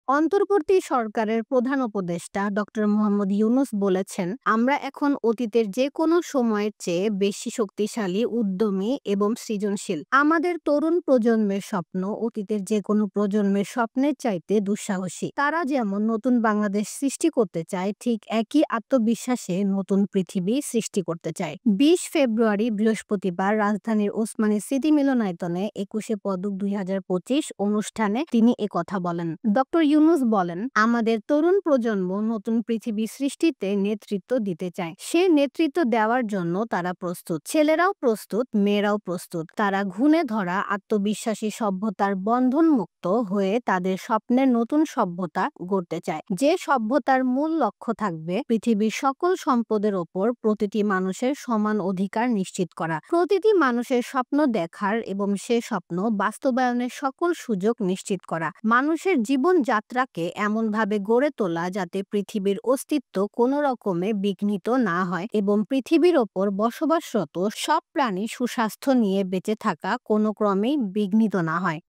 অন্তর্বর্তী সরকারের প্রধান উপদেষ্টা ডক্টর মোহাম্মদ ইউনূস বলেছেন, আমরা এখন অতীতের যে কোনো সময়ের চেয়ে বেশি শক্তিশালী, উদ্যমী এবং সৃজনশীল। আমাদের তরুণ প্রজন্মের স্বপ্ন অতীতের যে কোনো প্রজন্মের স্বপ্নের চাইতে দুঃসাহসী। তারা যেমন নতুন বাংলাদেশ সৃষ্টি করতে চায়, ঠিক একই আত্মবিশ্বাসে নতুন পৃথিবী সৃষ্টি করতে চায়। ২০ ফেব্রুয়ারি বৃহস্পতিবার রাজধানীর ওসমানী স্মৃতি মিলনায়তনে ২১শে পদক ২০২৫ অনুষ্ঠানে তিনি একথা বলেন। ডক্টর ইউনূস বলেন, আমাদের তরুণ প্রজন্ম নতুন পৃথিবী সৃষ্টিতে নেতৃত্ব দিতে চায়। সে নেতৃত্ব দেওয়ার জন্য তারা প্রস্তুত। ছেলেরাও প্রস্তুত, মেয়েরাও প্রস্তুত। তারা ঘুণে ধরা আত্মবিশ্বাসী সভ্যতার বন্ধনমুক্ত হয়ে তাদের স্বপ্নের নতুন সভ্যতা গড়তে চায়। যে সভ্যতার মূল লক্ষ্য থাকবে পৃথিবীর সকল সম্পদের ওপর প্রতিটি মানুষের সমান অধিকার নিশ্চিত করা, প্রতিটি মানুষের স্বপ্ন দেখার এবং সে স্বপ্ন বাস্তবায়নের সকল সুযোগ নিশ্চিত করা, মানুষের জীবনযাত্রাকে এমনভাবে গড়ে তোলা যাতে পৃথিবীর অস্তিত্ব কোনো রকমে বিঘ্নিত না হয় এবং পৃথিবীর ওপর বসবাসরত সব প্রাণী সুস্বাস্থ্য নিয়ে বেঁচে থাকা কোনো ক্রমেই বিঘ্নিত না হয়।